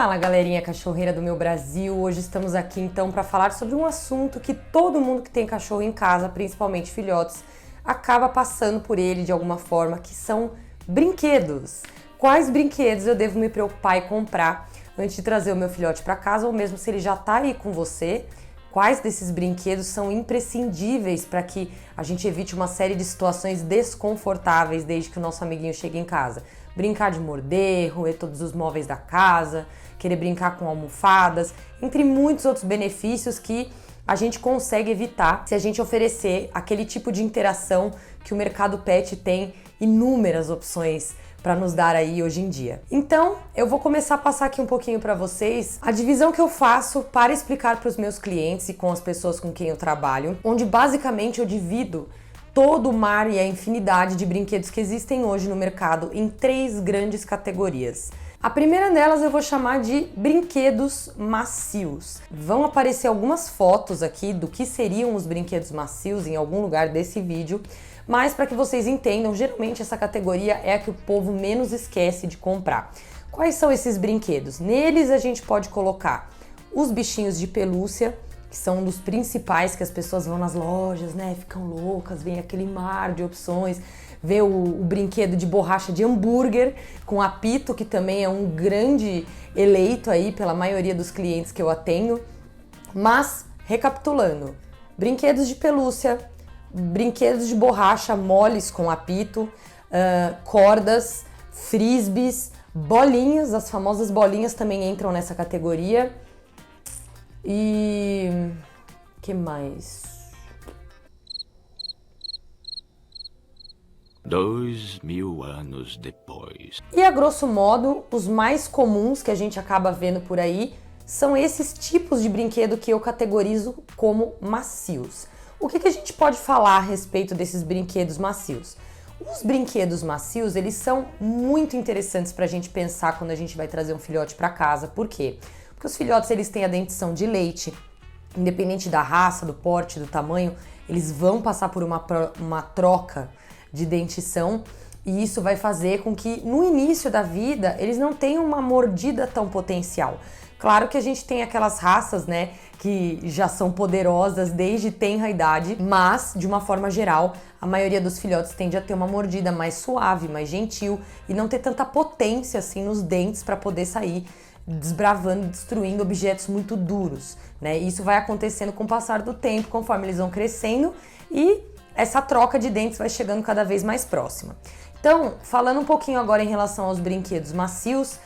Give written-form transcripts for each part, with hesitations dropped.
Fala, galerinha cachorreira do meu Brasil. Hoje estamos aqui então para falar sobre um assunto que todo mundo que tem cachorro em casa, principalmente filhotes, acaba passando por ele de alguma forma, que são brinquedos. Quais brinquedos eu devo me preocupar e comprar antes de trazer o meu filhote para casa, ou mesmo se ele já está aí com você? Quais desses brinquedos são imprescindíveis para que a gente evite uma série de situações desconfortáveis desde que o nosso amiguinho chegue em casa? Brincar de morder, roer todos os móveis da casa, querer brincar com almofadas, entre muitos outros benefícios que a gente consegue evitar se a gente oferecer aquele tipo de interação que o mercado pet tem inúmeras opções para nos dar aí hoje em dia. Então, eu vou começar a passar aqui um pouquinho para vocês a divisão que eu faço para explicar para os meus clientes e com as pessoas com quem eu trabalho, onde basicamente eu divido todo o mar e a infinidade de brinquedos que existem hoje no mercado em 3 grandes categorias. A primeira delas eu vou chamar de brinquedos macios. Vão aparecer algumas fotos aqui do que seriam os brinquedos macios em algum lugar desse vídeo, mas para que vocês entendam, geralmente essa categoria é a que o povo menos esquece de comprar. Quais são esses brinquedos? Neles a gente pode colocar os bichinhos de pelúcia, que são um dos principais que as pessoas vão nas lojas, né? Ficam loucas, vem aquele mar de opções. Vê o brinquedo de borracha de hambúrguer com apito, que também é um grande eleito aí pela maioria dos clientes que eu atendo. Mas, recapitulando, brinquedos de pelúcia, brinquedos de borracha moles com apito, cordas, frisbees, bolinhas, as famosas bolinhas também entram nessa categoria. E que mais? 2000 anos depois. E a grosso modo, os mais comuns que a gente acaba vendo por aí são esses tipos de brinquedo que eu categorizo como macios. O que a gente pode falar a respeito desses brinquedos macios? Os brinquedos macios, eles são muito interessantes para a gente pensar quando a gente vai trazer um filhote para casa. Por quê? Porque os filhotes, eles têm a dentição de leite, independente da raça, do porte, do tamanho, eles vão passar por uma troca de dentição, e isso vai fazer com que no início da vida eles não tenham uma mordida tão potencial. Claro que a gente tem aquelas raças, né, que já são poderosas desde tenra idade, mas de uma forma geral, a maioria dos filhotes tende a ter uma mordida mais suave, mais gentil e não ter tanta potência assim nos dentes para poder sair desbravando, destruindo objetos muito duros, né? Isso vai acontecendo com o passar do tempo, conforme eles vão crescendo e essa troca de dentes vai chegando cada vez mais próxima. Então, falando um pouquinho agora em relação aos brinquedos macios,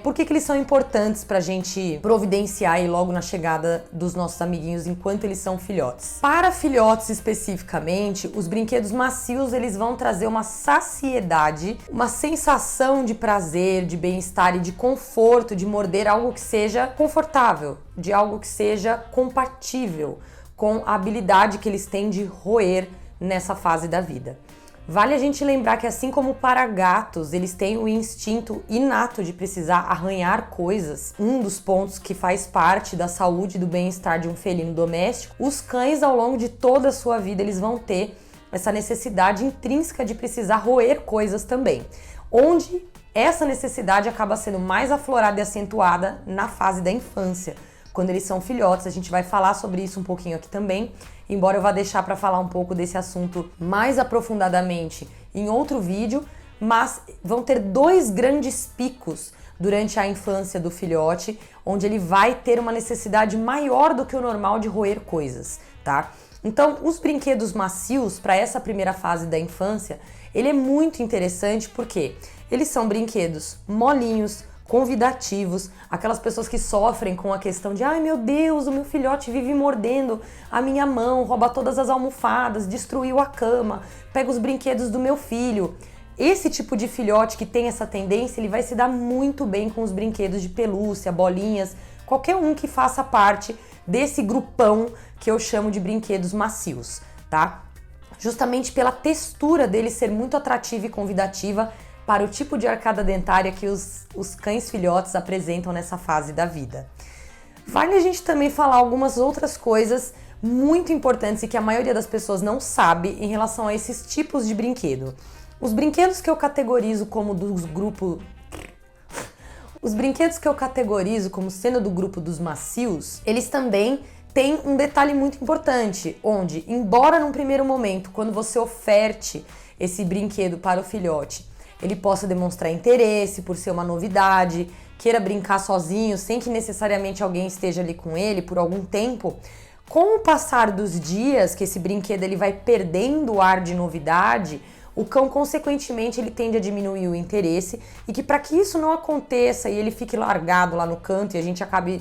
por que eles são importantes para a gente providenciar aí logo na chegada dos nossos amiguinhos enquanto eles são filhotes? Para filhotes especificamente, os brinquedos macios eles vão trazer uma saciedade, uma sensação de prazer, de bem-estar e de conforto, de morder algo que seja confortável, de algo que seja compatível com a habilidade que eles têm de roer nessa fase da vida. Vale a gente lembrar que assim como para gatos, eles têm o instinto inato de precisar arranhar coisas, um dos pontos que faz parte da saúde e do bem-estar de um felino doméstico, os cães ao longo de toda a sua vida eles vão ter essa necessidade intrínseca de precisar roer coisas também, onde essa necessidade acaba sendo mais aflorada e acentuada na fase da infância. Quando eles são filhotes, a gente vai falar sobre isso um pouquinho aqui também, embora eu vá deixar para falar um pouco desse assunto mais aprofundadamente em outro vídeo, mas vão ter 2 grandes picos durante a infância do filhote, onde ele vai ter uma necessidade maior do que o normal de roer coisas, tá? Então, os brinquedos macios para essa primeira fase da infância, ele é muito interessante porque eles são brinquedos molinhos, convidativos, aquelas pessoas que sofrem com a questão de ai meu Deus, o meu filhote vive mordendo a minha mão, rouba todas as almofadas, destruiu a cama, pega os brinquedos do meu filho. Esse tipo de filhote que tem essa tendência, ele vai se dar muito bem com os brinquedos de pelúcia, bolinhas, qualquer um que faça parte desse grupão que eu chamo de brinquedos macios, tá? Justamente pela textura dele ser muito atrativa e convidativa para o tipo de arcada dentária que os cães filhotes apresentam nessa fase da vida. Vale a gente também falar algumas outras coisas muito importantes e que a maioria das pessoas não sabe em relação a esses tipos de brinquedo. Os brinquedos que eu categorizo como dos grupos Os brinquedos que eu categorizo como sendo do grupo dos macios, eles também têm um detalhe muito importante, onde, embora num primeiro momento, quando você oferte esse brinquedo para o filhote, ele possa demonstrar interesse por ser uma novidade, queira brincar sozinho, sem que necessariamente alguém esteja ali com ele por algum tempo, com o passar dos dias, que esse brinquedo ele vai perdendo o ar de novidade, o cão, consequentemente, ele tende a diminuir o interesse e que para que isso não aconteça e ele fique largado lá no canto e a gente acabe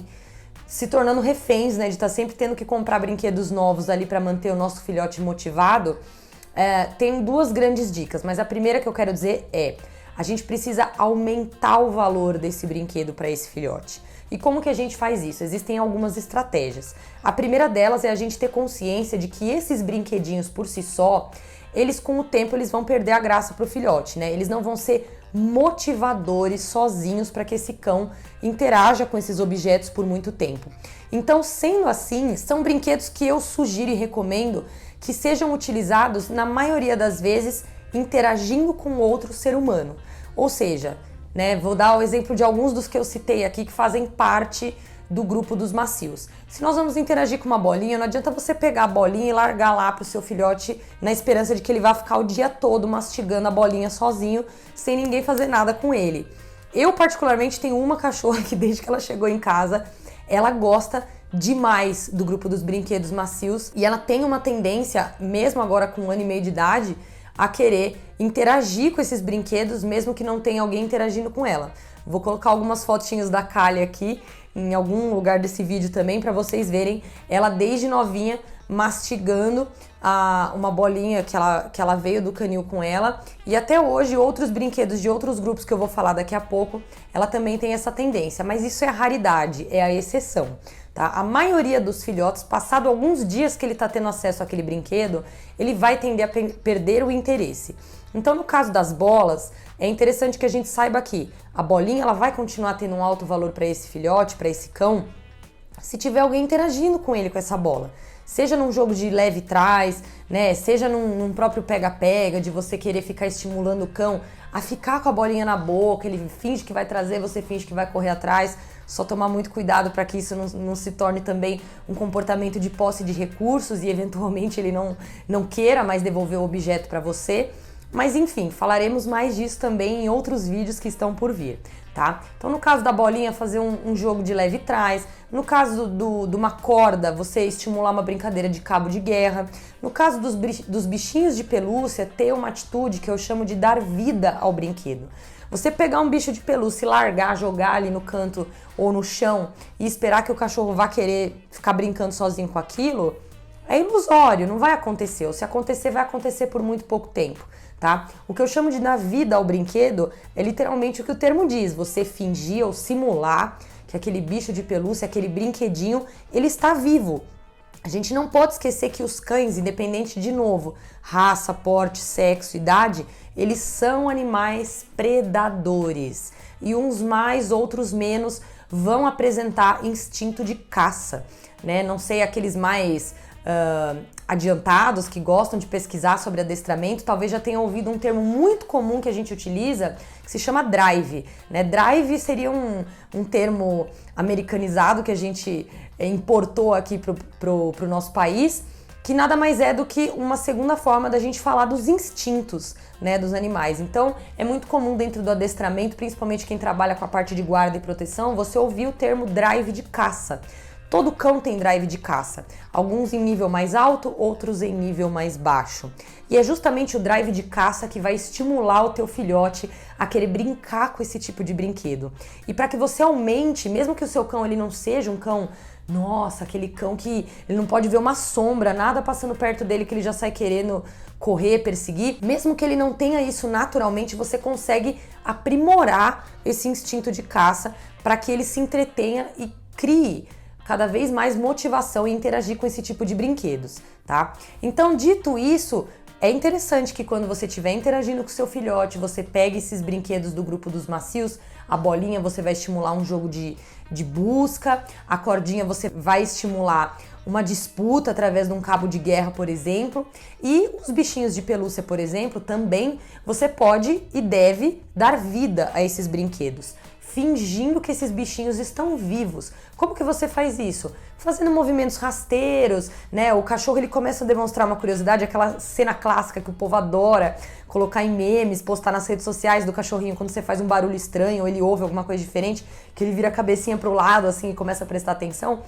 se tornando reféns, né, de estar sempre tendo que comprar brinquedos novos ali para manter o nosso filhote motivado, tem duas grandes dicas, mas a primeira que eu quero dizer é: a gente precisa aumentar o valor desse brinquedo para esse filhote. E como que a gente faz isso? Existem algumas estratégias. A primeira delas é a gente ter consciência de que esses brinquedinhos por si só, eles com o tempo eles vão perder a graça pro filhote, né? Eles não vão ser motivadores sozinhos para que esse cão interaja com esses objetos por muito tempo. Então, sendo assim, são brinquedos que eu sugiro e recomendo que sejam utilizados, na maioria das vezes, interagindo com outro ser humano. Ou seja, né, vou dar o exemplo de alguns dos que eu citei aqui que fazem parte do grupo dos macios. Se nós vamos interagir com uma bolinha, não adianta você pegar a bolinha e largar lá pro seu filhote na esperança de que ele vá ficar o dia todo mastigando a bolinha sozinho, sem ninguém fazer nada com ele. Eu, particularmente, tenho uma cachorra que desde que ela chegou em casa, ela gosta demais do grupo dos brinquedos macios e ela tem uma tendência, mesmo agora com 1 ano e meio de idade, a querer interagir com esses brinquedos, mesmo que não tenha alguém interagindo com ela. Vou colocar algumas fotinhas da Kali aqui, em algum lugar desse vídeo também, para vocês verem ela desde novinha mastigando uma bolinha que ela veio do canil com ela. E até hoje, outros brinquedos de outros grupos que eu vou falar daqui a pouco, ela também tem essa tendência. Mas isso é a raridade, é a exceção. Tá? A maioria dos filhotes, passado alguns dias que ele está tendo acesso àquele brinquedo, ele vai tender a perder o interesse. Então, no caso das bolas, é interessante que a gente saiba que a bolinha ela vai continuar tendo um alto valor para esse filhote, para esse cão, se tiver alguém interagindo com ele com essa bola. Seja num jogo de leve trás, né? Seja num próprio pega-pega, de você querer ficar estimulando o cão a ficar com a bolinha na boca, ele finge que vai trazer, você finge que vai correr atrás. Só tomar muito cuidado para que isso não se torne também um comportamento de posse de recursos e eventualmente ele não queira mais devolver o objeto para você. Mas enfim, falaremos mais disso também em outros vídeos que estão por vir, tá? Então no caso da bolinha, fazer um jogo de leve trás. No caso de uma corda, você estimular uma brincadeira de cabo de guerra. No caso dos bichinhos de pelúcia, ter uma atitude que eu chamo de dar vida ao brinquedo. Você pegar um bicho de pelúcia e largar, jogar ali no canto ou no chão e esperar que o cachorro vá querer ficar brincando sozinho com aquilo, é ilusório, não vai acontecer. Ou se acontecer, vai acontecer por muito pouco tempo, tá? O que eu chamo de dar vida ao brinquedo é literalmente o que o termo diz. Você fingir ou simular que aquele bicho de pelúcia, aquele brinquedinho, ele está vivo. A gente não pode esquecer que os cães, independente de novo, raça, porte, sexo, idade, eles são animais predadores. E uns mais, outros menos, vão apresentar instinto de caça, né? Não sei, aqueles mais adiantados que gostam de pesquisar sobre adestramento, talvez já tenham ouvido um termo muito comum que a gente utiliza, que se chama drive, né? Drive seria um termo americanizado que a gente importou aqui pro nosso país, que nada mais é do que uma segunda forma da gente falar dos instintos, né, dos animais. Então, é muito comum dentro do adestramento, principalmente quem trabalha com a parte de guarda e proteção, você ouvir o termo drive de caça. Todo cão tem drive de caça, alguns em nível mais alto, outros em nível mais baixo. E é justamente o drive de caça que vai estimular o teu filhote a querer brincar com esse tipo de brinquedo. E para que você aumente, mesmo que o seu cão ele não seja um cão, nossa, aquele cão que ele não pode ver uma sombra, nada passando perto dele que ele já sai querendo correr, perseguir, mesmo que ele não tenha isso naturalmente, você consegue aprimorar esse instinto de caça para que ele se entretenha e crie cada vez mais motivação em interagir com esse tipo de brinquedos, tá? Então, dito isso, é interessante que quando você estiver interagindo com seu filhote, você pegue esses brinquedos do grupo dos macios, a bolinha você vai estimular um jogo de busca, a cordinha você vai estimular uma disputa através de um cabo de guerra, por exemplo, e os bichinhos de pelúcia, por exemplo, também você pode e deve dar vida a esses brinquedos. fingindo que esses bichinhos estão vivos. Como que você faz isso? Fazendo movimentos rasteiros, né? O cachorro ele começa a demonstrar uma curiosidade, aquela cena clássica que o povo adora colocar em memes, postar nas redes sociais do cachorrinho quando você faz um barulho estranho ou ele ouve alguma coisa diferente, que ele vira a cabecinha pro lado assim e começa a prestar atenção.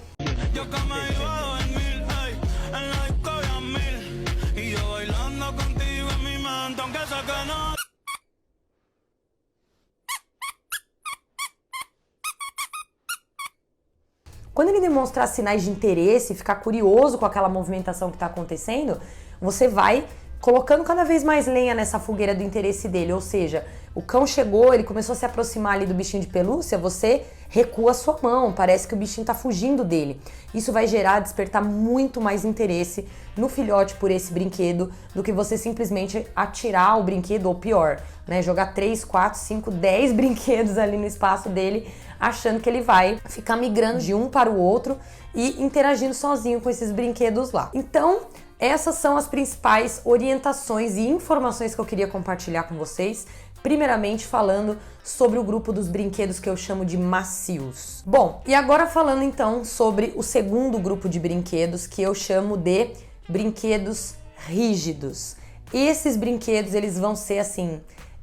Quando ele demonstrar sinais de interesse, ficar curioso com aquela movimentação que está acontecendo, você vai colocando cada vez mais lenha nessa fogueira do interesse dele. Ou seja, o cão chegou, ele começou a se aproximar ali do bichinho de pelúcia, você recua a sua mão, parece que o bichinho está fugindo dele. Isso vai despertar muito mais interesse no filhote por esse brinquedo do que você simplesmente atirar o brinquedo, ou pior, né, jogar 3, 4, 5, 10 brinquedos ali no espaço dele, achando que ele vai ficar migrando de um para o outro e interagindo sozinho com esses brinquedos lá. Então, essas são as principais orientações e informações que eu queria compartilhar com vocês. Primeiramente falando sobre o grupo dos brinquedos que eu chamo de macios. Bom, e agora falando então sobre o segundo grupo de brinquedos que eu chamo de brinquedos rígidos. Esses brinquedos, eles vão ser assim,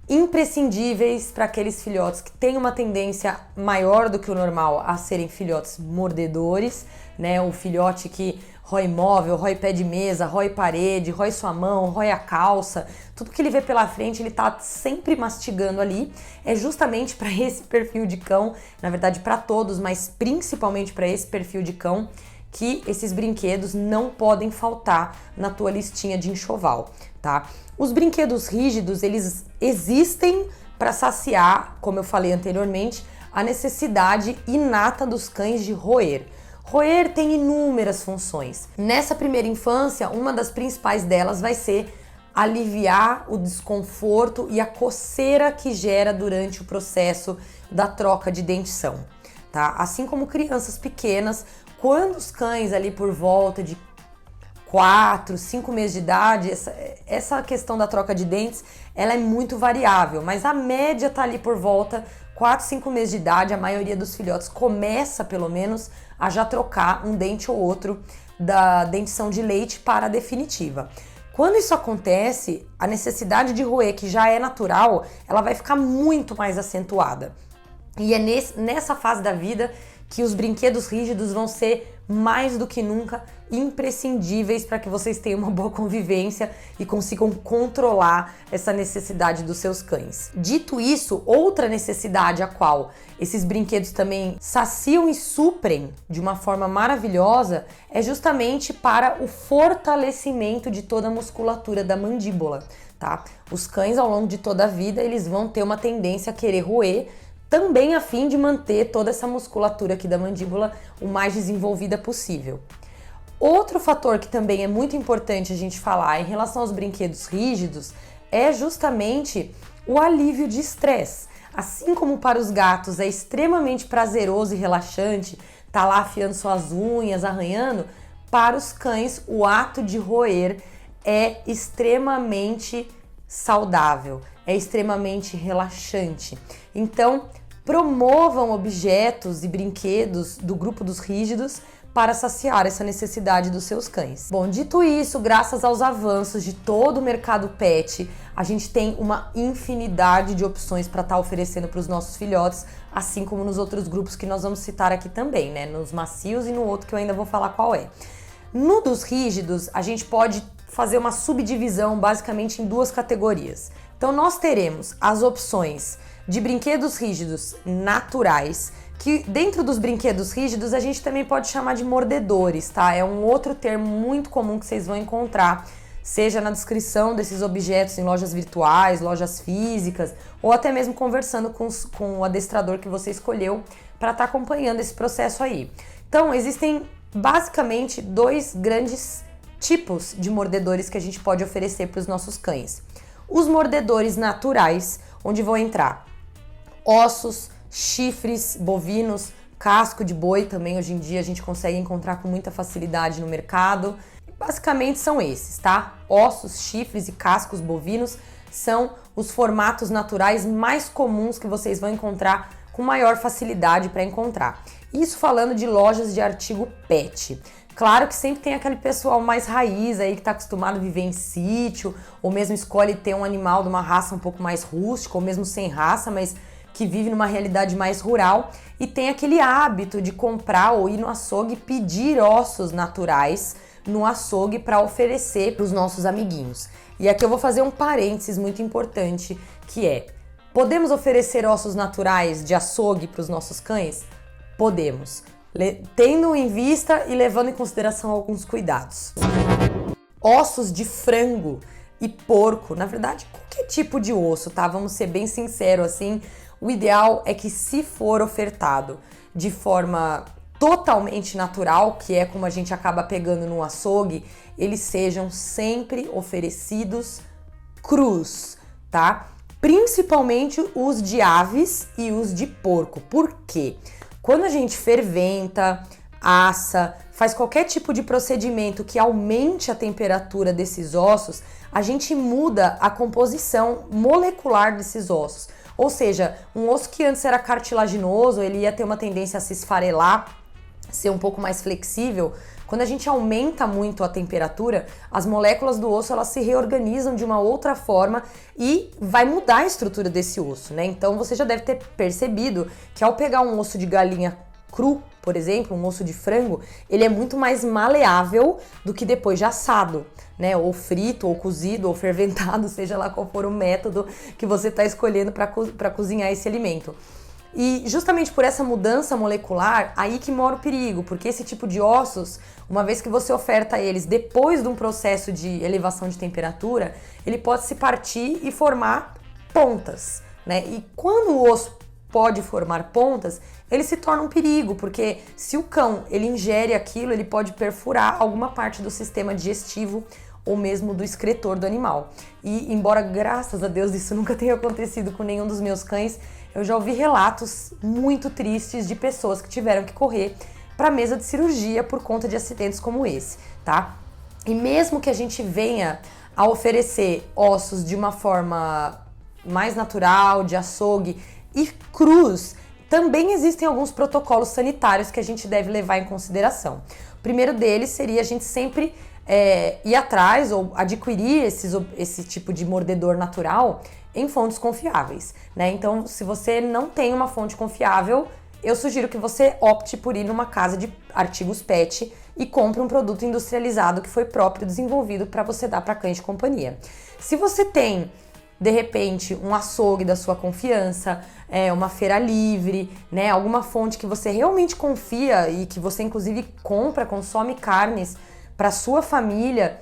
imprescindíveis para aqueles filhotes que têm uma tendência maior do que o normal a serem filhotes mordedores, né? O filhote que rói móvel, rói pé de mesa, rói parede, rói sua mão, rói a calça, tudo que ele vê pela frente ele tá sempre mastigando ali. É justamente para esse perfil de cão, na verdade para todos, mas principalmente para esse perfil de cão, que esses brinquedos não podem faltar na tua listinha de enxoval, tá? Os brinquedos rígidos, eles existem para saciar, como eu falei anteriormente, a necessidade inata dos cães de roer. Roer tem inúmeras funções. Nessa primeira infância, uma das principais delas vai ser aliviar o desconforto e a coceira que gera durante o processo da troca de dentição, tá? Assim como crianças pequenas, quando os cães ali por volta de 4, 5 meses de idade, essa questão da troca de dentes, ela é muito variável, mas a média tá ali por volta 4, 5 meses de idade, a maioria dos filhotes começa pelo menos a já trocar um dente ou outro da dentição de leite para a definitiva. Quando isso acontece, a necessidade de roer, que já é natural, ela vai ficar muito mais acentuada. E é nessa fase da vida que os brinquedos rígidos vão ser mais do que nunca imprescindíveis para que vocês tenham uma boa convivência e consigam controlar essa necessidade dos seus cães. Dito isso, outra necessidade a qual esses brinquedos também saciam e suprem de uma forma maravilhosa é justamente para o fortalecimento de toda a musculatura da mandíbula, tá? Os cães ao longo de toda a vida, eles vão ter uma tendência a querer roer, também a fim de manter toda essa musculatura aqui da mandíbula o mais desenvolvida possível. Outro fator que também é muito importante a gente falar em relação aos brinquedos rígidos é justamente o alívio de estresse. Assim como para os gatos é extremamente prazeroso e relaxante tá lá afiando suas unhas, arranhando, para os cães o ato de roer é extremamente saudável, é extremamente relaxante. Então, promovam objetos e brinquedos do grupo dos rígidos para saciar essa necessidade dos seus cães. Bom, dito isso, graças aos avanços de todo o mercado pet, a gente tem uma infinidade de opções para estar oferecendo para os nossos filhotes, assim como nos outros grupos que nós vamos citar aqui também, né? Nos macios e no outro que eu ainda vou falar qual é. No dos rígidos, a gente pode fazer uma subdivisão basicamente em duas categorias. Então nós teremos as opções de brinquedos rígidos naturais, que dentro dos brinquedos rígidos a gente também pode chamar de mordedores, tá? É um outro termo muito comum que vocês vão encontrar, seja na descrição desses objetos em lojas virtuais, lojas físicas, ou até mesmo conversando com o adestrador que você escolheu para estar acompanhando esse processo aí. Então, existem basicamente dois grandes tipos de mordedores que a gente pode oferecer para os nossos cães. Os mordedores naturais, onde vão entrar ossos, chifres bovinos, casco de boi também hoje em dia a gente consegue encontrar com muita facilidade no mercado. Basicamente são esses, tá? Ossos, chifres e cascos bovinos são os formatos naturais mais comuns que vocês vão encontrar com maior facilidade para encontrar. Isso falando de lojas de artigo pet. Claro que sempre tem aquele pessoal mais raiz aí que está acostumado a viver em sítio, ou mesmo escolhe ter um animal de uma raça um pouco mais rústica, ou mesmo sem raça, mas que vive numa realidade mais rural e tem aquele hábito de comprar ou ir no açougue e pedir ossos naturais no açougue para oferecer para os nossos amiguinhos. E aqui eu vou fazer um parênteses muito importante, que é: podemos oferecer ossos naturais de açougue para os nossos cães? Podemos, tendo em vista e levando em consideração alguns cuidados. Ossos de frango e porco, na verdade, qualquer tipo de osso, tá? Vamos ser bem sinceros assim, o ideal é que, se for ofertado de forma totalmente natural, que é como a gente acaba pegando no açougue, eles sejam sempre oferecidos crus, tá? Principalmente os de aves e os de porco. Por quê? Quando a gente ferventa, assa, faz qualquer tipo de procedimento que aumente a temperatura desses ossos, a gente muda a composição molecular desses ossos. Ou seja, um osso que antes era cartilaginoso, ele ia ter uma tendência a se esfarelar, ser um pouco mais flexível. Quando a gente aumenta muito a temperatura, as moléculas do osso elas se reorganizam de uma outra forma e vai mudar a estrutura desse osso, né? Então você já deve ter percebido que ao pegar um osso de galinha cru, por exemplo, um osso de frango, ele é muito mais maleável do que depois de assado, né? Ou frito, ou cozido, ou ferventado, seja lá qual for o método que você está escolhendo para cozinhar esse alimento. E justamente por essa mudança molecular, aí que mora o perigo, porque esse tipo de ossos, uma vez que você oferta eles depois de um processo de elevação de temperatura, ele pode se partir e formar pontas, né? E quando o osso pode formar pontas, ele se torna um perigo, porque se o cão ele ingere aquilo, ele pode perfurar alguma parte do sistema digestivo ou mesmo do excretor do animal. E embora, graças a Deus, isso nunca tenha acontecido com nenhum dos meus cães, eu já ouvi relatos muito tristes de pessoas que tiveram que correr para a mesa de cirurgia por conta de acidentes como esse, tá? E mesmo que a gente venha a oferecer ossos de uma forma mais natural, de açougue e crus, também existem alguns protocolos sanitários que a gente deve levar em consideração. O primeiro deles seria a gente sempre ir atrás ou adquirir esse tipo de mordedor natural em fontes confiáveis, né? Então, se você não tem uma fonte confiável, eu sugiro que você opte por ir numa casa de artigos pet e compre um produto industrializado que foi próprio desenvolvido para você dar para cães de companhia. Se você tem, de repente, um açougue da sua confiança, uma feira livre, né, alguma fonte que você realmente confia e que você inclusive compra, consome carnes para sua família,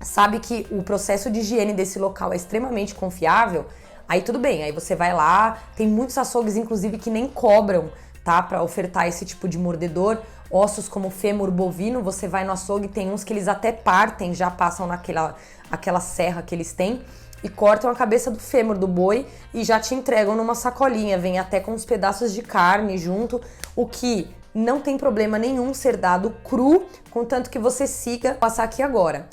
sabe que o processo de higiene desse local é extremamente confiável, aí tudo bem, aí você vai lá, tem muitos açougues inclusive que nem cobram, tá, para ofertar esse tipo de mordedor. Ossos como fêmur bovino, você vai no açougue, tem uns que eles até partem, já passam aquela serra que eles têm e cortam a cabeça do fêmur do boi e já te entregam numa sacolinha, vem até com uns pedaços de carne junto, o que não tem problema nenhum ser dado cru, contanto que você siga passar aqui agora.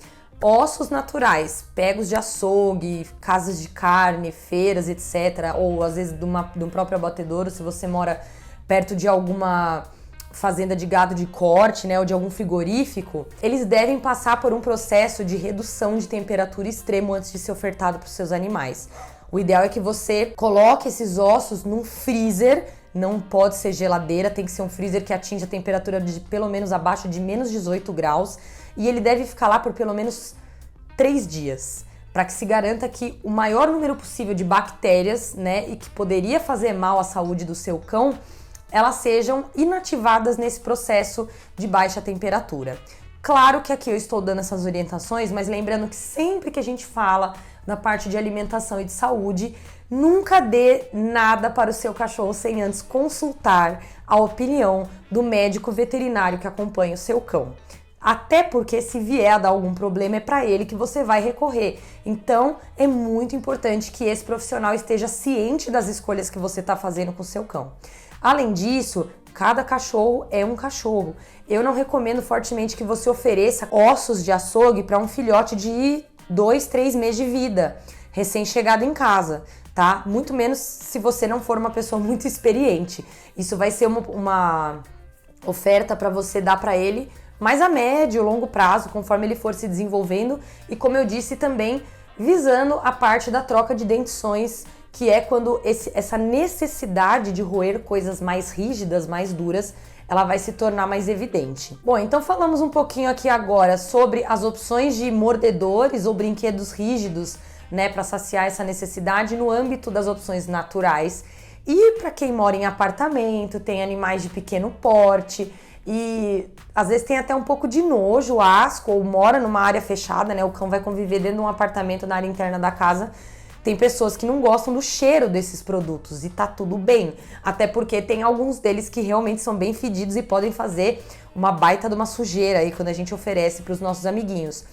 Ossos naturais, pegos de açougue, casas de carne, feiras, etc. Ou às vezes de um próprio abatedouro, se você mora perto de alguma fazenda de gado de corte, né, ou de algum frigorífico, eles devem passar por um processo de redução de temperatura extremo antes de ser ofertado para os seus animais. O ideal é que você coloque esses ossos num freezer, não pode ser geladeira, tem que ser um freezer que atinja a temperatura de pelo menos abaixo de menos 18 graus e ele deve ficar lá por pelo menos 3 dias, para que se garanta que o maior número possível de bactérias, né, e que poderia fazer mal à saúde do seu cão, elas sejam inativadas nesse processo de baixa temperatura. Claro que aqui eu estou dando essas orientações, mas lembrando que sempre que a gente fala na parte de alimentação e de saúde, nunca dê nada para o seu cachorro sem antes consultar a opinião do médico veterinário que acompanha o seu cão. Até porque se vier a dar algum problema é para ele que você vai recorrer. Então é muito importante que esse profissional esteja ciente das escolhas que você está fazendo com o seu cão. Além disso, cada cachorro é um cachorro. Eu não recomendo fortemente que você ofereça ossos de açougue para um filhote de 2, 3 meses de vida. recém-chegado em casa, tá? Muito menos se você não for uma pessoa muito experiente. Isso vai ser uma oferta para você dar para ele mais a médio e longo prazo, conforme ele for se desenvolvendo. E como eu disse, também visando a parte da troca de dentições, que é quando essa necessidade de roer coisas mais rígidas, mais duras, ela vai se tornar mais evidente. Bom, então falamos um pouquinho aqui agora sobre as opções de mordedores ou brinquedos rígidos, né, para saciar essa necessidade no âmbito das opções naturais. E para quem mora em apartamento, tem animais de pequeno porte e às vezes tem até um pouco de nojo, asco, ou mora numa área fechada, né, o cão vai conviver dentro de um apartamento na área interna da casa. Tem pessoas que não gostam do cheiro desses produtos e tá tudo bem, até porque tem alguns deles que realmente são bem fedidos e podem fazer uma baita de uma sujeira aí quando a gente oferece para os nossos amiguinhos.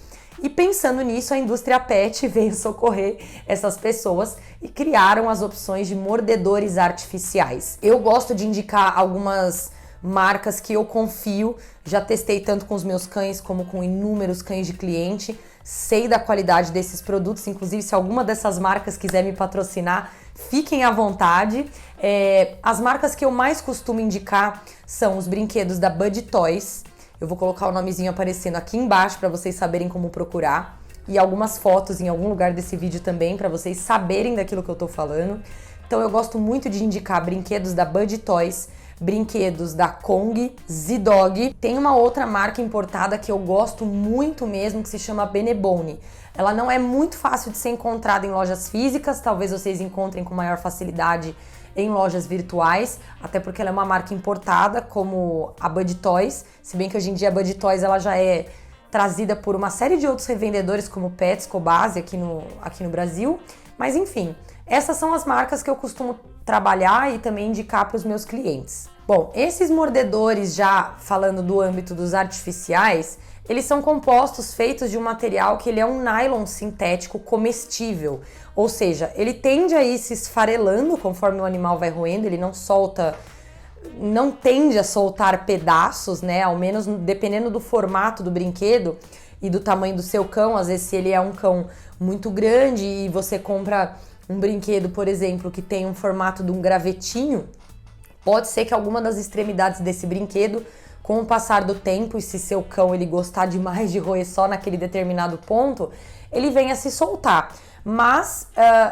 E pensando nisso, a indústria pet veio socorrer essas pessoas e criaram as opções de mordedores artificiais. Eu gosto de indicar algumas marcas que eu confio, já testei tanto com os meus cães como com inúmeros cães de cliente, sei da qualidade desses produtos, inclusive se alguma dessas marcas quiser me patrocinar, fiquem à vontade. As marcas que eu mais costumo indicar são os brinquedos da Bud Toys, eu vou colocar o nomezinho aparecendo aqui embaixo para vocês saberem como procurar, e algumas fotos em algum lugar desse vídeo também para vocês saberem daquilo que eu tô falando. Então eu gosto muito de indicar brinquedos da Bud Toys, brinquedos da Kong, Z-Dog. Tem uma outra marca importada que eu gosto muito mesmo, que se chama Benebone. Ela não é muito fácil de ser encontrada em lojas físicas, talvez vocês encontrem com maior facilidade em lojas virtuais, até porque ela é uma marca importada, como a Bud Toys, se bem que hoje em dia a Bud Toys ela já é trazida por uma série de outros revendedores, como Pets, Cobase, aqui no Brasil. Mas enfim, essas são as marcas que eu costumo trabalhar e também indicar para os meus clientes. Bom, esses mordedores, já falando do âmbito dos artificiais, eles são compostos feitos de um material que ele é um nylon sintético comestível, ou seja, ele tende a ir se esfarelando conforme o animal vai roendo, ele não tende a soltar pedaços, né, ao menos dependendo do formato do brinquedo e do tamanho do seu cão. Às vezes se ele é um cão muito grande e você compra um brinquedo, por exemplo, que tem um formato de um gravetinho, pode ser que alguma das extremidades desse brinquedo, com o passar do tempo, e se seu cão ele gostar demais de roer só naquele determinado ponto, ele venha se soltar. Mas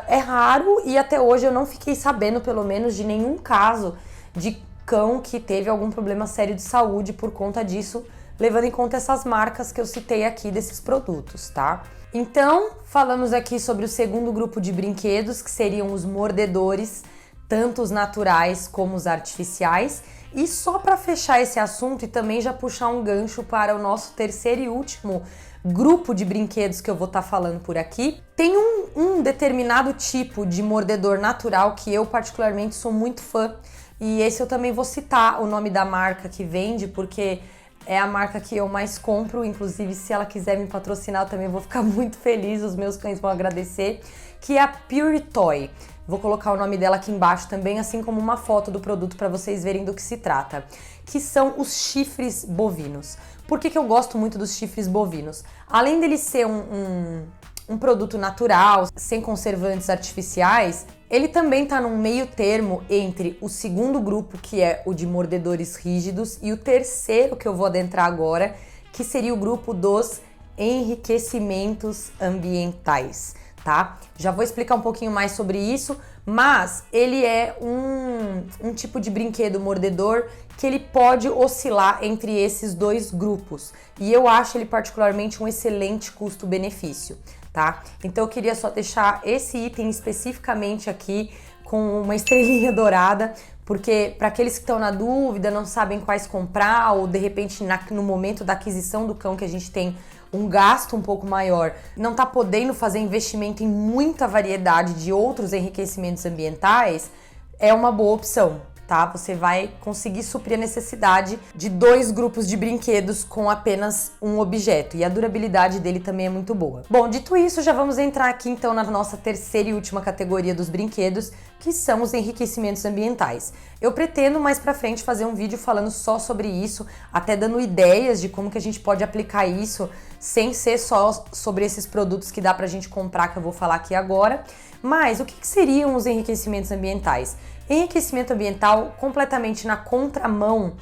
é raro e até hoje eu não fiquei sabendo, pelo menos, de nenhum caso de cão que teve algum problema sério de saúde por conta disso, levando em conta essas marcas que eu citei aqui desses produtos, tá? Então, falamos aqui sobre o segundo grupo de brinquedos, que seriam os mordedores, tanto os naturais como os artificiais. E só para fechar esse assunto e também já puxar um gancho para o nosso terceiro e último grupo de brinquedos que eu vou estar falando por aqui, tem um determinado tipo de mordedor natural que eu particularmente sou muito fã, e esse eu também vou citar o nome da marca que vende, porque é a marca que eu mais compro. Inclusive, se ela quiser me patrocinar, eu também vou ficar muito feliz, os meus cães vão agradecer, que é a Pure Toy. Vou colocar o nome dela aqui embaixo também, assim como uma foto do produto para vocês verem do que se trata, que são os chifres bovinos. Por que eu gosto muito dos chifres bovinos? Além dele ser um produto natural, sem conservantes artificiais, ele também está num meio termo entre o segundo grupo, que é o de mordedores rígidos, e o terceiro que eu vou adentrar agora, que seria o grupo dos enriquecimentos ambientais, tá? Já vou explicar um pouquinho mais sobre isso, mas ele é um tipo de brinquedo mordedor que ele pode oscilar entre esses dois grupos, e eu acho ele particularmente um excelente custo-benefício, tá? Então eu queria só deixar esse item especificamente aqui com uma estrelinha dourada, porque para aqueles que estão na dúvida, não sabem quais comprar, ou de repente no momento da aquisição do cão, que a gente tem um gasto um pouco maior, não tá podendo fazer investimento em muita variedade de outros enriquecimentos ambientais, é uma boa opção, tá? Você vai conseguir suprir a necessidade de dois grupos de brinquedos com apenas um objeto, e a durabilidade dele também é muito boa. Bom, dito isso, já vamos entrar aqui então na nossa terceira e última categoria dos brinquedos, que são os enriquecimentos ambientais. Eu pretendo mais pra frente fazer um vídeo falando só sobre isso, até dando ideias de como que a gente pode aplicar isso sem ser só sobre esses produtos que dá pra gente comprar, que eu vou falar aqui agora. Mas o que seriam os enriquecimentos ambientais? Enriquecimento ambiental completamente na contramão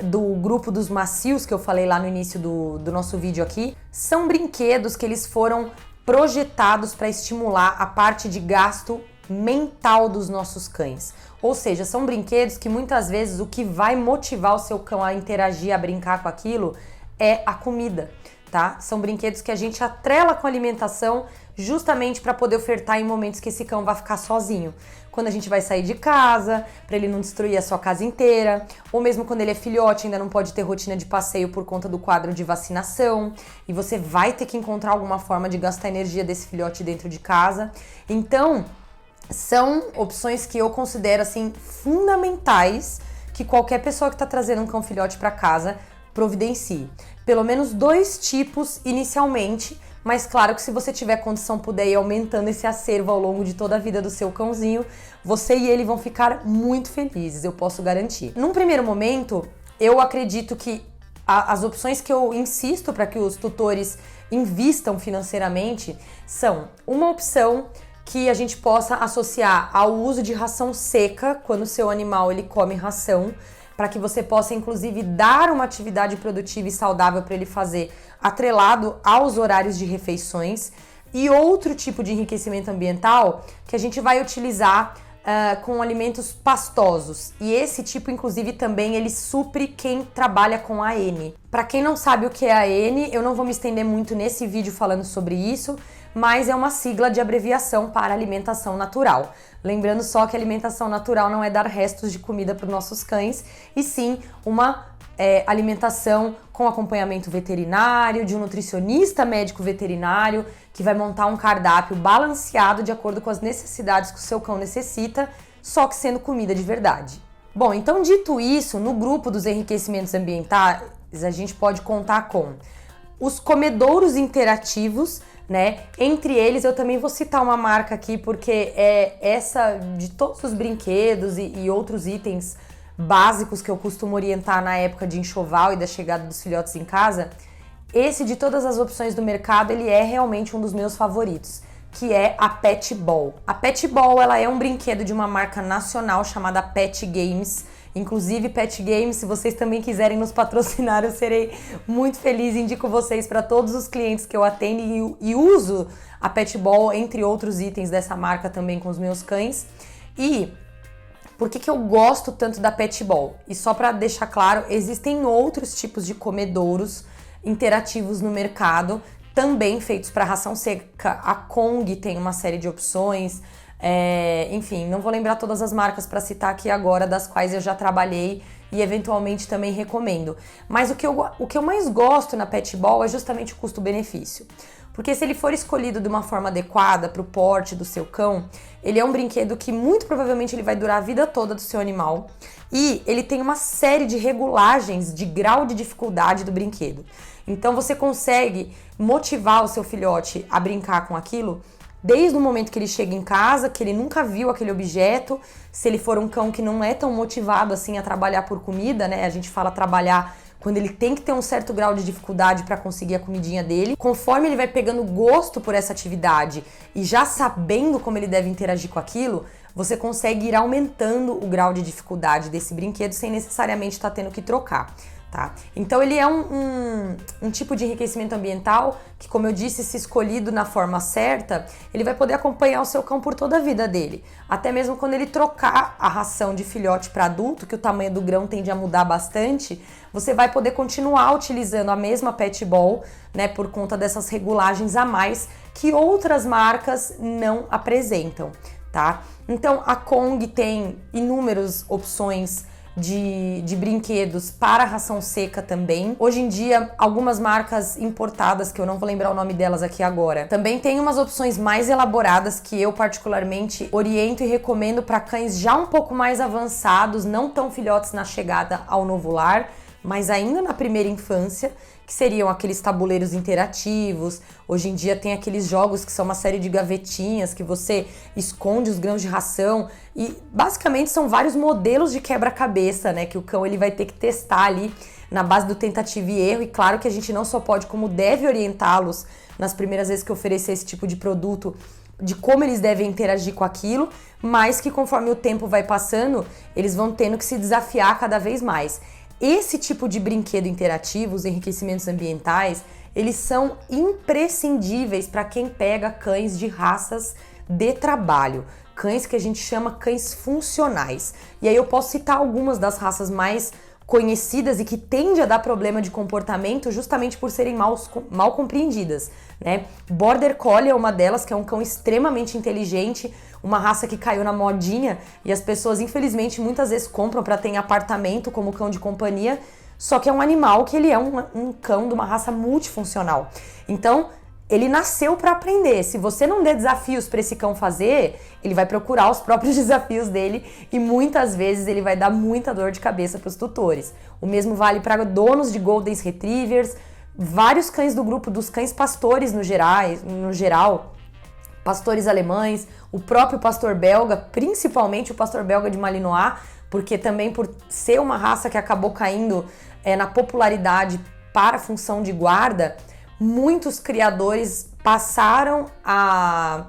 do grupo dos macios que eu falei lá no início do nosso vídeo aqui, são brinquedos que eles foram projetados para estimular a parte de gasto mental dos nossos cães. Ou seja, são brinquedos que muitas vezes o que vai motivar o seu cão a interagir, a brincar com aquilo é a comida, tá? São brinquedos que a gente atrela com a alimentação justamente para poder ofertar em momentos que esse cão vai ficar sozinho. Quando a gente vai sair de casa, para ele não destruir a sua casa inteira, ou mesmo quando ele é filhote, ainda não pode ter rotina de passeio por conta do quadro de vacinação, e você vai ter que encontrar alguma forma de gastar energia desse filhote dentro de casa. Então, são opções que eu considero assim fundamentais que qualquer pessoa que está trazendo um cão filhote para casa providencie. Pelo menos 2 tipos inicialmente, mas claro que se você tiver condição, puder ir aumentando esse acervo ao longo de toda a vida do seu cãozinho, você e ele vão ficar muito felizes, eu posso garantir. Num primeiro momento, eu acredito que as opções que eu insisto para que os tutores invistam financeiramente são uma opção que a gente possa associar ao uso de ração seca, quando o seu animal ele come ração, para que você possa inclusive dar uma atividade produtiva e saudável para ele fazer atrelado aos horários de refeições, e outro tipo de enriquecimento ambiental que a gente vai utilizar com alimentos pastosos, e esse tipo inclusive também ele supre quem trabalha com AN. Para quem não sabe o que é AN, eu não vou me estender muito nesse vídeo falando sobre isso, mas é uma sigla de abreviação para alimentação natural. Lembrando só que alimentação natural não é dar restos de comida para os nossos cães, e sim uma alimentação com acompanhamento veterinário, de um nutricionista médico veterinário, que vai montar um cardápio balanceado de acordo com as necessidades que o seu cão necessita, só que sendo comida de verdade. Bom, então dito isso, no grupo dos enriquecimentos ambientais, a gente pode contar com os comedouros interativos, né? Entre eles eu também vou citar uma marca aqui, porque é essa de todos os brinquedos e outros itens básicos que eu costumo orientar na época de enxoval e da chegada dos filhotes em casa. Esse de todas as opções do mercado, ele é realmente um dos meus favoritos, que é a Pet Ball. A Pet Ball, ela é um brinquedo de uma marca nacional chamada Pet Games. Inclusive, Pet Games, se vocês também quiserem nos patrocinar, eu serei muito feliz. Indico vocês para todos os clientes que eu atendo e uso a Pet Ball, entre outros itens dessa marca também com os meus cães. E por que eu gosto tanto da Pet Ball? E só para deixar claro, existem outros tipos de comedouros interativos no mercado, também feitos para ração seca. A Kong tem uma série de opções. Enfim, não vou lembrar todas as marcas para citar aqui agora, das quais eu já trabalhei e eventualmente também recomendo. Mas o que eu mais gosto na Pet Ball é justamente o custo-benefício. Porque se ele for escolhido de uma forma adequada para o porte do seu cão, ele é um brinquedo que muito provavelmente ele vai durar a vida toda do seu animal, e ele tem uma série de regulagens de grau de dificuldade do brinquedo. Então você consegue motivar o seu filhote a brincar com aquilo desde o momento que ele chega em casa, que ele nunca viu aquele objeto. Se ele for um cão que não é tão motivado assim a trabalhar por comida, né? A gente fala trabalhar quando ele tem que ter um certo grau de dificuldade para conseguir a comidinha dele. Conforme ele vai pegando gosto por essa atividade e já sabendo como ele deve interagir com aquilo, você consegue ir aumentando o grau de dificuldade desse brinquedo sem necessariamente estar tendo que trocar. Tá? Então ele é um tipo de enriquecimento ambiental que, como eu disse, se escolhido na forma certa, ele vai poder acompanhar o seu cão por toda a vida dele. Até mesmo quando ele trocar a ração de filhote para adulto, que o tamanho do grão tende a mudar bastante, você vai poder continuar utilizando a mesma Pet Ball, né, por conta dessas regulagens a mais que outras marcas não apresentam, tá? Então a Kong tem inúmeras opções de brinquedos para ração seca também. Hoje em dia, algumas marcas importadas, que eu não vou lembrar o nome delas aqui agora, também tem umas opções mais elaboradas que eu particularmente oriento e recomendo para cães já um pouco mais avançados, não tão filhotes na chegada ao novo lar, mas ainda na primeira infância, que seriam aqueles tabuleiros interativos. Hoje em dia tem aqueles jogos que são uma série de gavetinhas que você esconde os grãos de ração, e basicamente são vários modelos de quebra-cabeça, né, que o cão ele vai ter que testar ali na base do tentativa e erro, e claro que a gente não só pode, como deve orientá-los nas primeiras vezes que oferecer esse tipo de produto, de como eles devem interagir com aquilo, mas que conforme o tempo vai passando, eles vão tendo que se desafiar cada vez mais. Esse tipo de brinquedo interativo, os enriquecimentos ambientais, eles são imprescindíveis para quem pega cães de raças de trabalho, cães que a gente chama cães funcionais. E aí eu posso citar algumas das raças mais conhecidas e que tende a dar problema de comportamento justamente por serem mal compreendidas, né? Border Collie é uma delas, que é um cão extremamente inteligente, uma raça que caiu na modinha e as pessoas infelizmente muitas vezes compram para ter em apartamento como cão de companhia, só que é um animal que ele é um cão de uma raça multifuncional. Então, ele nasceu para aprender. Se você não der desafios para esse cão fazer, ele vai procurar os próprios desafios dele e muitas vezes ele vai dar muita dor de cabeça para os tutores. O mesmo vale para donos de Golden Retrievers, vários cães do grupo dos cães pastores no geral, pastores alemães, o próprio pastor belga, principalmente o pastor belga de Malinois, porque também por ser uma raça que acabou caindo na popularidade para a função de guarda, muitos criadores passaram a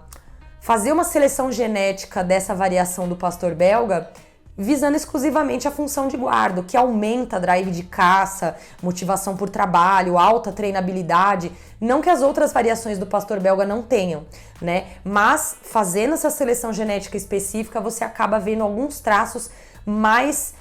fazer uma seleção genética dessa variação do pastor belga visando exclusivamente a função de guarda, que aumenta a drive de caça, motivação por trabalho, alta treinabilidade. Não que as outras variações do pastor belga não tenham, né? Mas fazendo essa seleção genética específica, você acaba vendo alguns traços mais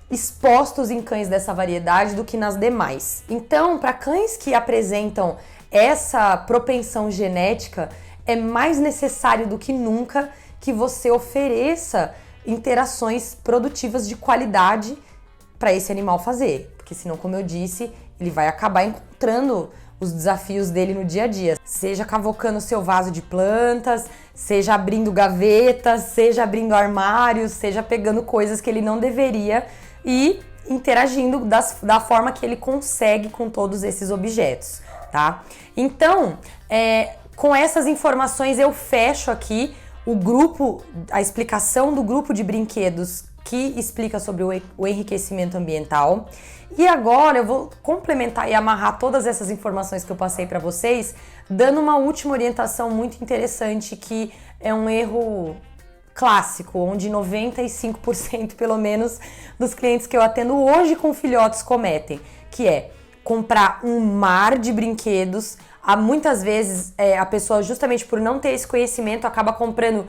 expostos em cães dessa variedade do que nas demais. Então, para cães que apresentam essa propensão genética, é mais necessário do que nunca que você ofereça interações produtivas de qualidade para esse animal fazer, porque senão, como eu disse, ele vai acabar encontrando os desafios dele no dia a dia, seja cavocando seu vaso de plantas, seja abrindo gavetas, seja abrindo armários, seja pegando coisas que ele não deveria e interagindo da forma que ele consegue com todos esses objetos, tá? Então, com essas informações eu fecho aqui o grupo, a explicação do grupo de brinquedos que explica sobre o enriquecimento ambiental. E agora eu vou complementar e amarrar todas essas informações que eu passei para vocês, dando uma última orientação muito interessante, que é um erro clássico, onde 95% pelo menos dos clientes que eu atendo hoje com filhotes cometem, que é comprar um mar de brinquedos. Muitas vezes a pessoa, justamente por não ter esse conhecimento, acaba comprando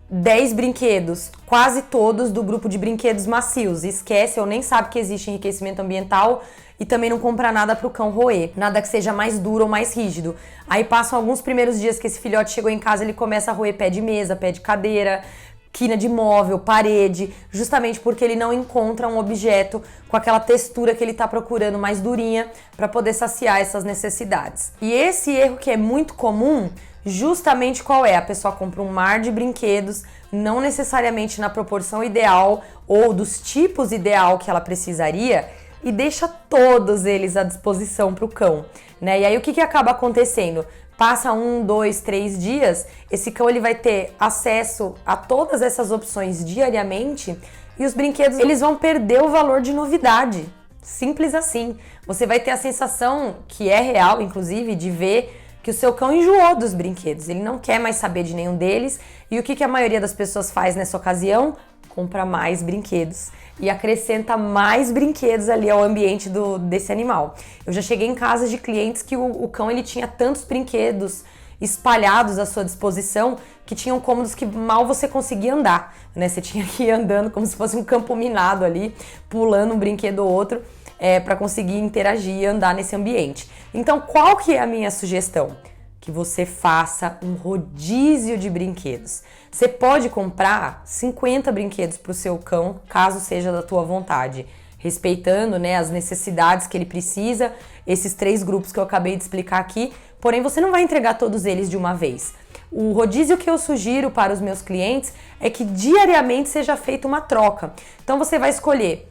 10 brinquedos, quase todos do grupo de brinquedos macios, esquece ou nem sabe que existe enriquecimento ambiental e também não compra nada pro cão roer, nada que seja mais duro ou mais rígido. Aí passam alguns primeiros dias que esse filhote chegou em casa, ele começa a roer pé de mesa, pé de cadeira, quina de móvel, parede, justamente porque ele não encontra um objeto com aquela textura que ele está procurando, mais durinha, para poder saciar essas necessidades. E esse erro que é muito comum, justamente qual é? A pessoa compra um mar de brinquedos, não necessariamente na proporção ideal ou dos tipos ideal que ela precisaria, e deixa todos eles à disposição para o cão, né? E aí o que acaba acontecendo? Passa 1, 2, 3 dias, esse cão ele vai ter acesso a todas essas opções diariamente e os brinquedos eles vão perder o valor de novidade. Simples assim. Você vai ter a sensação, que é real inclusive, de ver que o seu cão enjoou dos brinquedos. Ele não quer mais saber de nenhum deles. E o que a maioria das pessoas faz nessa ocasião? Compra mais brinquedos e acrescenta mais brinquedos ali ao ambiente desse animal. Eu já cheguei em casa de clientes que o cão ele tinha tantos brinquedos espalhados à sua disposição que tinham cômodos que mal você conseguia andar, né? Você tinha que ir andando como se fosse um campo minado ali, pulando um brinquedo ou outro para conseguir interagir e andar nesse ambiente. Então, qual que é a minha sugestão? Que você faça um rodízio de brinquedos. Você pode comprar 50 brinquedos para o seu cão, caso seja da tua vontade, respeitando, né, as necessidades que ele precisa, esses 3 grupos que eu acabei de explicar aqui, porém você não vai entregar todos eles de uma vez. O rodízio que eu sugiro para os meus clientes é que diariamente seja feita uma troca. Então você vai escolher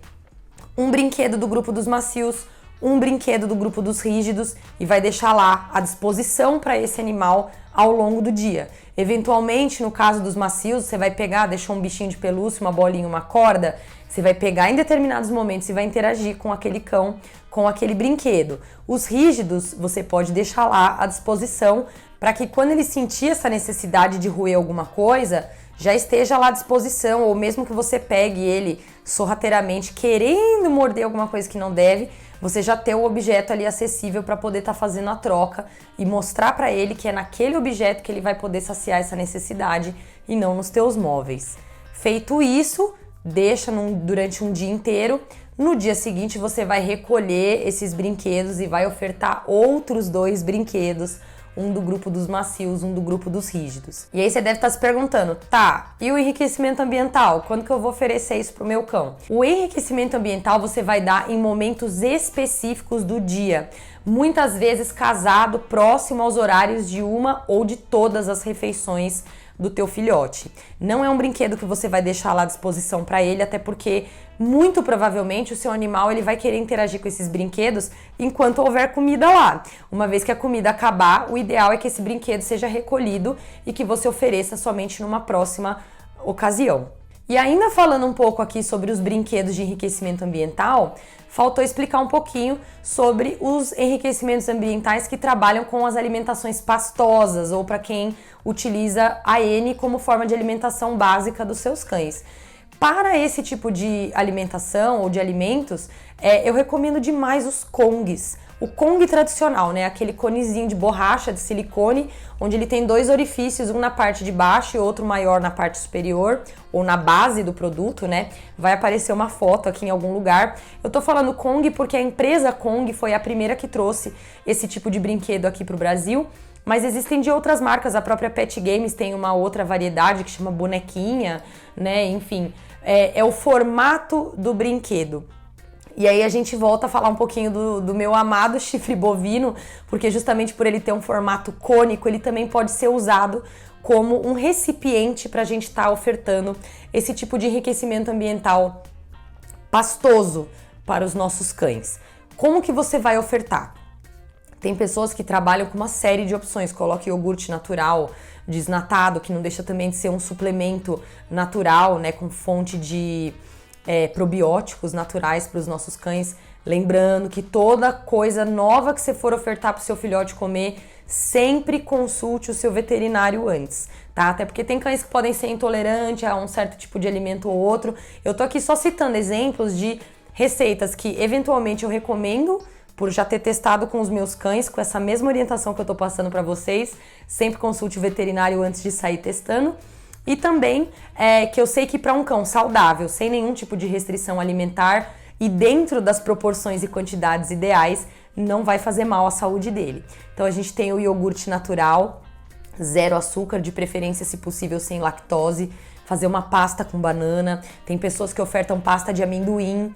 um brinquedo do grupo dos macios, um brinquedo do grupo dos rígidos e vai deixar lá à disposição para esse animal ao longo do dia. Eventualmente, no caso dos macios, você vai pegar, deixou um bichinho de pelúcia, uma bolinha, uma corda, você vai pegar em determinados momentos e vai interagir com aquele cão, com aquele brinquedo. Os rígidos, você pode deixar lá à disposição para que quando ele sentir essa necessidade de roer alguma coisa, já esteja lá à disposição, ou mesmo que você pegue ele sorrateiramente querendo morder alguma coisa que não deve, você já ter o objeto ali acessível para poder estar fazendo a troca e mostrar para ele que é naquele objeto que ele vai poder saciar essa necessidade e não nos teus móveis. Feito isso, deixa durante um dia inteiro. No dia seguinte você vai recolher esses brinquedos e vai ofertar outros 2 brinquedos, um do grupo dos macios, um do grupo dos rígidos. E aí você deve estar se perguntando, tá, e o enriquecimento ambiental? Quando que eu vou oferecer isso pro meu cão? O enriquecimento ambiental você vai dar em momentos específicos do dia, muitas vezes casado próximo aos horários de uma ou de todas as refeições do teu filhote. Não é um brinquedo que você vai deixar lá à disposição para ele, até porque muito provavelmente o seu animal ele vai querer interagir com esses brinquedos enquanto houver comida lá. Uma vez que a comida acabar, o ideal é que esse brinquedo seja recolhido e que você ofereça somente numa próxima ocasião. E ainda falando um pouco aqui sobre os brinquedos de enriquecimento ambiental, faltou explicar um pouquinho sobre os enriquecimentos ambientais que trabalham com as alimentações pastosas ou para quem utiliza a N como forma de alimentação básica dos seus cães. Para esse tipo de alimentação ou de alimentos, eu recomendo demais os Kongs. O Kong tradicional, né? Aquele conezinho de borracha, de silicone, onde ele tem 2 orifícios, um na parte de baixo e outro maior na parte superior, ou na base do produto, né? Vai aparecer uma foto aqui em algum lugar. Eu tô falando Kong porque a empresa Kong foi a primeira que trouxe esse tipo de brinquedo aqui pro Brasil. Mas existem de outras marcas, a própria Pet Games tem uma outra variedade que chama bonequinha, né? Enfim, é o formato do brinquedo. E aí a gente volta a falar um pouquinho do meu amado chifre bovino, porque justamente por ele ter um formato cônico, ele também pode ser usado como um recipiente para a gente estar ofertando esse tipo de enriquecimento ambiental pastoso para os nossos cães. Como que você vai ofertar? Tem pessoas que trabalham com uma série de opções, coloca iogurte natural, desnatado, que não deixa também de ser um suplemento natural, né, com fonte de probióticos naturais para os nossos cães. Lembrando que toda coisa nova que você for ofertar para o seu filhote comer, sempre consulte o seu veterinário antes, tá? Até porque tem cães que podem ser intolerantes a um certo tipo de alimento ou outro. Eu tô aqui só citando exemplos de receitas que eventualmente eu recomendo, por já ter testado com os meus cães, com essa mesma orientação que eu tô passando para vocês. Sempre consulte o veterinário antes de sair testando. E também que eu sei que para um cão saudável, sem nenhum tipo de restrição alimentar e dentro das proporções e quantidades ideais, não vai fazer mal à saúde dele. Então a gente tem o iogurte natural, 0 açúcar, de preferência se possível sem lactose, fazer uma pasta com banana, tem pessoas que ofertam pasta de amendoim,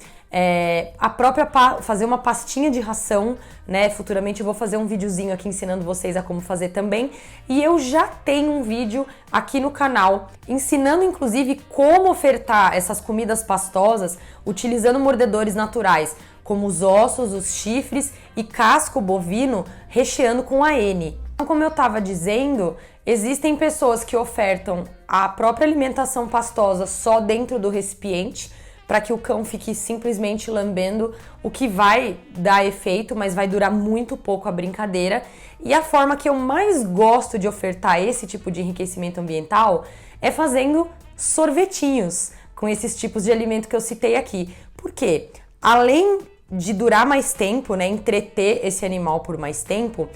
fazer uma pastinha de ração, né? Futuramente eu vou fazer um videozinho aqui ensinando vocês a como fazer também. E eu já tenho um vídeo aqui no canal ensinando inclusive como ofertar essas comidas pastosas utilizando mordedores naturais, como os ossos, os chifres e casco bovino recheando com a N. Então, como eu estava dizendo, existem pessoas que ofertam a própria alimentação pastosa só dentro do recipiente, para que o cão fique simplesmente lambendo, o que vai dar efeito, mas vai durar muito pouco a brincadeira. E a forma que eu mais gosto de ofertar esse tipo de enriquecimento ambiental é fazendo sorvetinhos com esses tipos de alimento que eu citei aqui. Por quê? Além de durar mais tempo, né, entreter esse animal por mais tempo,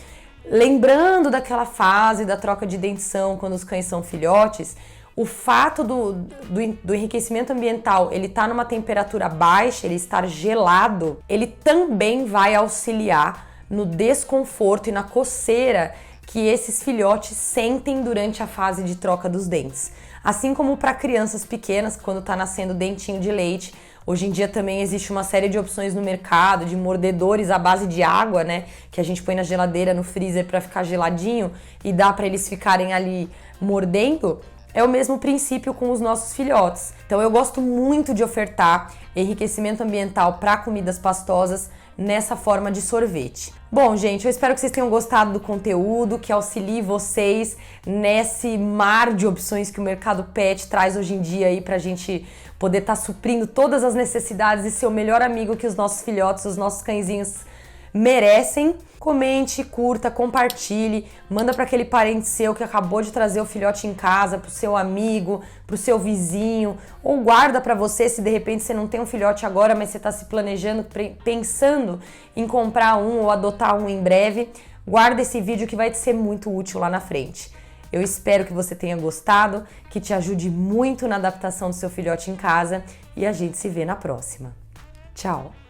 lembrando daquela fase da troca de dentição quando os cães são filhotes, o fato do enriquecimento ambiental ele estar numa temperatura baixa, ele estar gelado, ele também vai auxiliar no desconforto e na coceira que esses filhotes sentem durante a fase de troca dos dentes. Assim como para crianças pequenas, quando está nascendo dentinho de leite, hoje em dia também existe uma série de opções no mercado, de mordedores à base de água, né? Que a gente põe na geladeira, no freezer para ficar geladinho e dá para eles ficarem ali mordendo. É o mesmo princípio com os nossos filhotes. Então eu gosto muito de ofertar enriquecimento ambiental para comidas pastosas nessa forma de sorvete. Bom, gente, eu espero que vocês tenham gostado do conteúdo, que auxilie vocês nesse mar de opções que o mercado pet traz hoje em dia aí pra gente poder estar suprindo todas as necessidades e ser o melhor amigo que os nossos filhotes, os nossos cãezinhos merecem. Comente, curta, compartilhe, manda para aquele parente seu que acabou de trazer o filhote em casa, pro seu amigo, pro seu vizinho, ou guarda para você se de repente você não tem um filhote agora, mas você está se planejando, pensando em comprar um ou adotar um em breve. Guarda esse vídeo que vai te ser muito útil lá na frente. Eu espero que você tenha gostado, que te ajude muito na adaptação do seu filhote em casa e a gente se vê na próxima. Tchau!